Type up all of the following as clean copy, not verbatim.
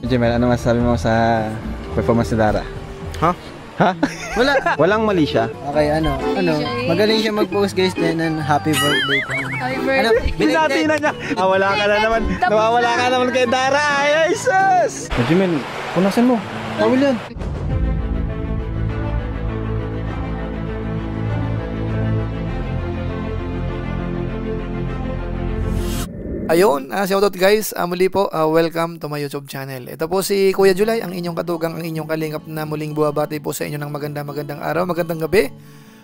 Jimel, ano masasabi mo sa performance ni Dara? Ha? Ha? Wala. Walang mali siya. Okay, magaling siya mag-post guys din and happy birthday po. Happy birthday. Binati na niya. Wala ka na naman. Nawawala ka naman kay Dara. Ay, sus! Jimel, punasan mo. Bawal yan. Ayun, shoutout guys, muli po, welcome to my YouTube channel. Ito po si Kuya July, ang inyong katugang, ang inyong kalingap na muling buwabati po sa inyo ng magandang araw, magandang gabi.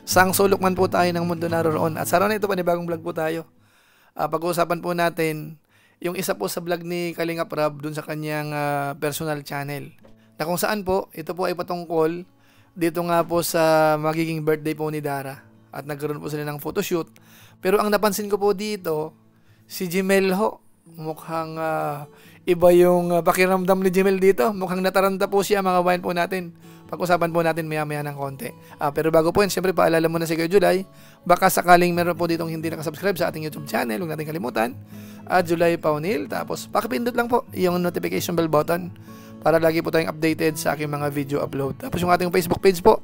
Sang sulok man po tayo ng mundo naroon. At sa araw na ito, panibagong vlog po tayo. Pag-uusapan po natin yung isa po sa vlog ni Kalingap Rab dun sa kanyang personal channel. Na kung saan po, ito po ay patungkol dito nga po sa magiging birthday po ni Dara. At nagkaroon po sila ng photoshoot. Pero ang napansin ko po dito, si Jimel ho, mukhang iba yung pakiramdam ni Jimel dito. Mukhang nataranta po siya, mga kabayan po natin. Pag-usapan po natin maya-maya ng konti. Pero bago po yun, siyempre paalala muna si Kuya July. Baka sakaling meron po ditong hindi nakasubscribe sa ating YouTube channel, huwag natin kalimutan. July Paunil. Tapos pakipindot lang po yung notification bell button para lagi po tayong updated sa aking mga video upload. Tapos yung ating Facebook page po,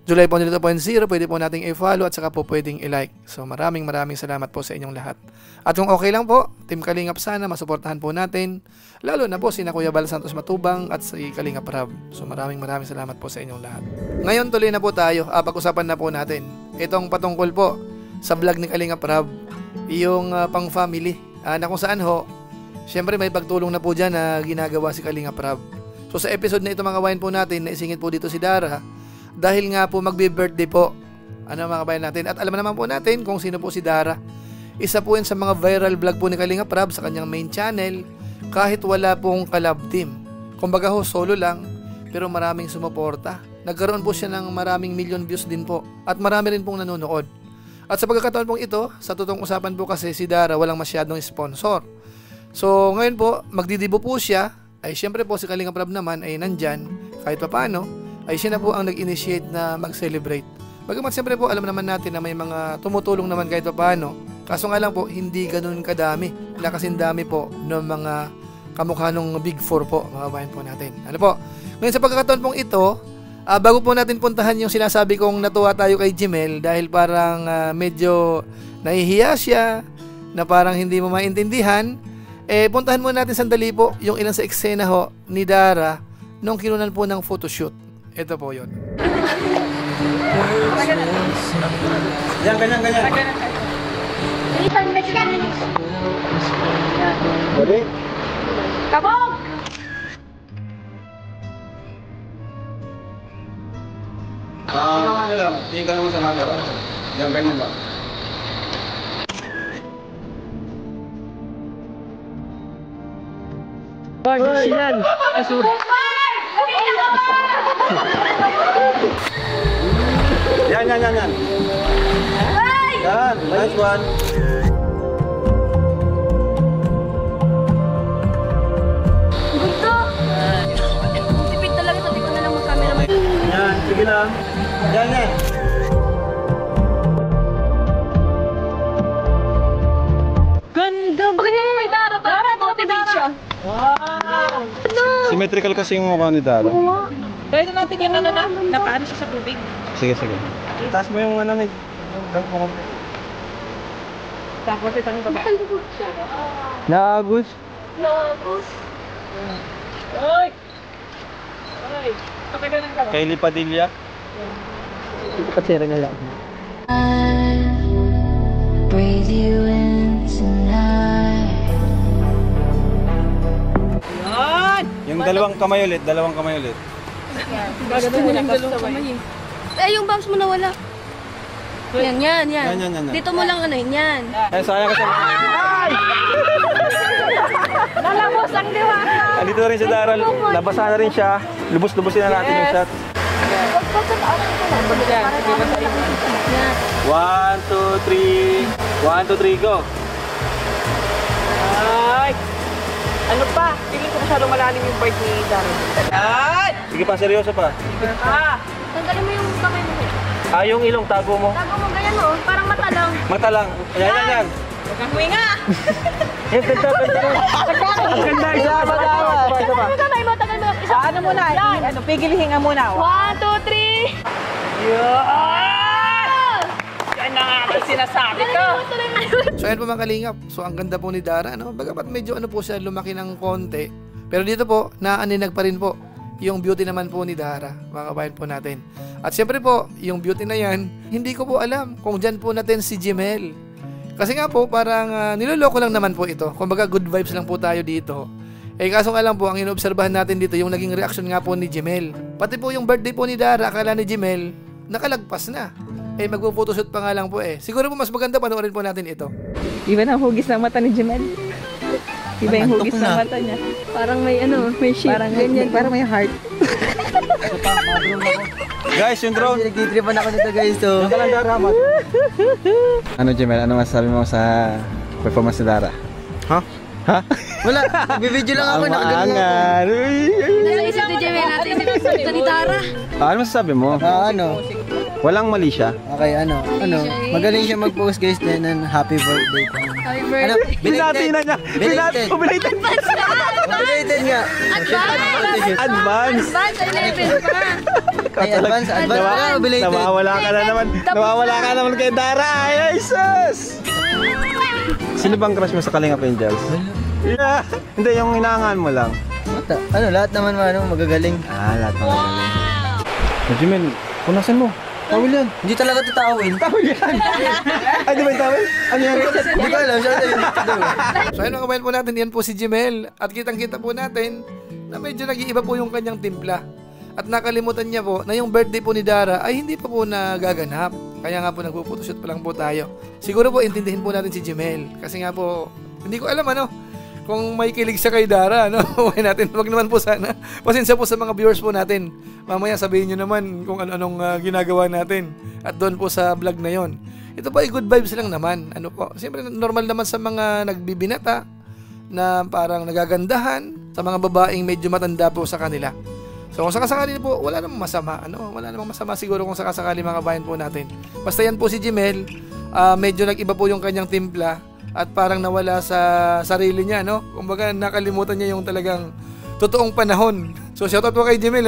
July Paunil 2.0, pwede po nating i-follow at saka po pwedeng i-like. So maraming salamat po sa inyong lahat. At kung okay lang po, Team Kalingap sana, masuportahan po natin. Lalo na po sina Kuya Bal Santos Matubang at si Kalingap Rab. So maraming salamat po sa inyong lahat. Ngayon tuloy na po tayo, pag-usapan na po natin. Itong patungkol po sa vlog ni Kalingap Rab, yung pang family. Na kung saan ho, syempre may pagtulong na po dyan na ginagawa si Kalingap Rab. So sa episode na ito mga kabayan po natin, naisingit po dito si Dara. Dahil nga po magbe-birthday po, mga kabayan natin. At alam naman po natin kung sino po si Dara. Isa po yun sa mga viral vlog po ni Kalingap Rab sa kanyang main channel, kahit wala pong collab team. Kumbaga ho, solo lang, pero maraming sumuporta. Nagkaroon po siya ng maraming million views din po. At marami rin pong nanonood. At sa pagkakataon pong ito, sa totoong usapan po kasi si Dara walang masyadong sponsor. So ngayon po, magdidibo po siya. Ay syempre po si Kalingap Rab naman ay nandyan, kahit papano. Ay siya na po ang nag-initiate na mag-celebrate. Bagamat siyempre po alam naman natin na may mga tumutulong naman kahit paano. Kaso nga lang po, hindi ganun kadami. Wala kasing dami po ng mga kamukha ng Big Four po, mga bayan po natin. Ano po? Ngayon sa pagkakataon pong ito, bago po natin puntahan yung sinasabi kong natuwa tayo kay Jimel dahil parang medyo nahihiya siya, na parang hindi mo maintindihan, puntahan muna natin sandali po yung ilang sa eksena ho ni Dara nung kinunan po ng photoshoot. Ito po yun. Yan, ganyan. Ready? Kabog! Tingin ka naman sa camera. Yan, ganyan ba? Yan. Yan. Yan, nice one. Gusto! Tipid talaga, sabi ko na lang mag-camera. Yan, sige lang. Yan. Ganda! Bakit yung may Dara? Dara, motivate siya. Wow! Symmetrical kasi yung mukha ni Dara. Kaya natin yung napaano siya sa tubig. Sige. Itaas mo yung ni... Tapos ito yung baba. Naagos. Ay! Okay ka lang ka ba? Kay Lipadilla. Patsira na lang. Breathe you in tonight. Yung dalawang kamay ulit. Gusto mo yung dalawang kamay. Yung bounce mo nawala. Yan. Yan. Dito mo lang yan. Ay, sayang kasi. Lalabos ang diwata. Andito na rin si Dara. Labasan na rin siya. Lubos-lubosin na natin yung shot. 1, 2, 3. 1, 2, 3, go. Ay! Ano pa? Feeling ko masyadong malalim yung part ni Dara. Ay! Sige pa, seryoso pa. Tanggalin mo yung kamay mo. Yung ilong, tago mo. Tago mo ganyan mo, parang mata lang. Mata lang. Yan. Huwag kang huminga! Ganda. Ang ganda, isa pa. Yung kamay mo, muna. Ano, pigilihinga muna. 1, 2, 3! Yan na nga ang sinasabi ko. So ayan po mga kalingap. So ang ganda po ni Dara, no? Bagamat medyo ano po siya, lumaki ng konti. Pero dito po, naaninag pa rin po yung beauty naman po ni Dara, mga kabayan po natin. At siyempre po, yung beauty na yan, hindi ko po alam kung dyan po natin si Jimel. Kasi nga po, parang niloloko lang naman po ito. Kumbaga good vibes lang po tayo dito. Eh kaso nga lang po, ang inoobserbahan natin dito, yung naging reaction nga po ni Jimel. Pati po yung birthday po ni Dara, akala ni Jimel, nakalagpas na. Eh magpo-photoshoot pa nga lang po eh. Siguro po mas maganda panoorin po natin ito. Iba na hugis ng mata ni Jimel. Iba yung hugis ng mata niya. Parang may may shape. Parang may heart. Guys, yung drone. Nagtitripan ako nito guys. So, Yung Dara, mat. Ano, Jimel? Ano masasabi mo sa performance ni Dara? Ha? Ha? wala. Nagbibideo lang ako. Nakagaling ako. Maangan. Nasa isip ni Jimmy natin, isip ni Dara. Ano masasabi mo? Ano? Walang mali siya. Okay, ano? Magaling siya mag-post guys. Then, happy birthday ko. Happy Ano? birthday. Binati na niya. Belated. Belated. Belated nga. Advance. Advance, 11 pa. Ay, advance pa na. Belated. Nawawala ka na naman. Nawawala ka naman kay Dara. Ay, sus! Sino bang crush mo sa Kalingap Angels? Yeah. Hindi, yung inaangan mo lang. Ano, lahat naman magagaling. Lahat ng magaling. Jimel, punasan mo. Tawil yan. Hindi talaga tatawin. Tawil yan. Ay, di ba yung tawil? Ano yan? Hindi ko alam. So ayun mga kabayan po natin, yan po si Jimel. At kitang-kita po natin na medyo nag-iiba po yung kanyang timpla. At nakalimutan niya po na yung birthday po ni Dara ay hindi pa po nagaganap. Kaya nga po nagpo-photoshoot pa lang po tayo. Siguro po intindihin po natin si Jimel. Kasi nga po, hindi ko alam kung may kilig siya kay Dara, Huwag natin, wag naman po sana. Pasensya po sa mga viewers po natin. Mamaya sabihin nyo naman kung ano-anong ginagawa natin. At doon po sa vlog na yon. Ito po ay good vibes lang naman. Siyempre normal naman sa mga nagbibinata na parang nagagandahan sa mga babaeng medyo matanda po sa kanila. So kung sakasakali po, wala namang masama. Wala namang masama siguro kung sakasakali mga kabayan po natin. Basta yan po si Jimel, medyo nag-iba po yung kanyang timpla at parang nawala sa sarili niya, Kumbaga nakalimutan niya yung talagang totoong panahon. So shoutout po kay Jimel,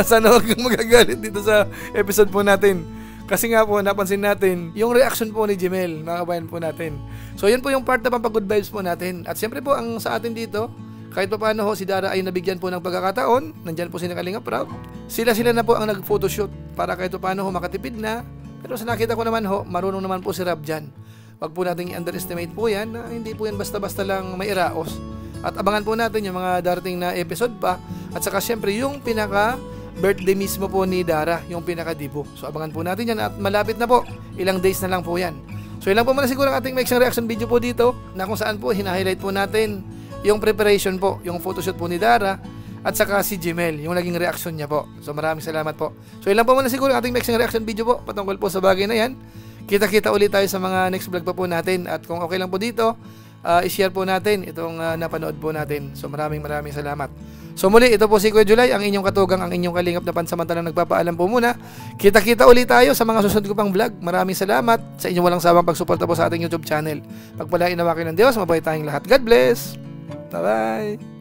Sana huwag kang magagalit dito sa episode po natin. Kasi nga po, napansin natin yung reaction po ni Jimel, mga kabayan po natin. So yun po yung part na pampag-good vibes po natin. At siyempre po, ang sa atin dito, kahit pa paano si Dara ay nabigyan po ng pagkakataon, nandyan po si Kalingap Rob. Sila na po ang nag-photoshoot para kahit pa paano makatipid na. Pero sa nakita ko naman marunong naman po si Rob dyan. Wag po nating i-underestimate po yan na hindi po yan basta-basta lang may iraos. At abangan po natin yung mga darating na episode pa. At saka syempre yung pinaka-birthday mismo po ni Dara, yung pinaka-dibo. So abangan po natin yan at malapit na po. Ilang days na lang po yan. So ilang po muna siguro ang ating mixing reaction video po dito na kung saan po hina-highlight po natin yung preparation po, yung photoshoot po ni Dara at saka si Jimel, yung naging reaction niya po. So maraming salamat po. So ilan po muna siguro ang ating mixing reaction video po patungkol po sa bagay na yan. Kita-kita ulit tayo sa mga next vlog pa po natin at kung okay lang po dito, i-share po natin itong napanood po natin. So maraming salamat. So muli, ito po si Kuya July, ang inyong katugang, ang inyong kalingap na pansamantalang nagpapaalam po muna. Kita-kita ulit tayo sa mga susunod ko pang vlog. Maraming salamat sa inyong walang sawang pagsuporta po sa ating YouTube channel. Pagpalain nawa kayo ng Diyos, mabuhay tayong lahat. God bless! Bye-bye!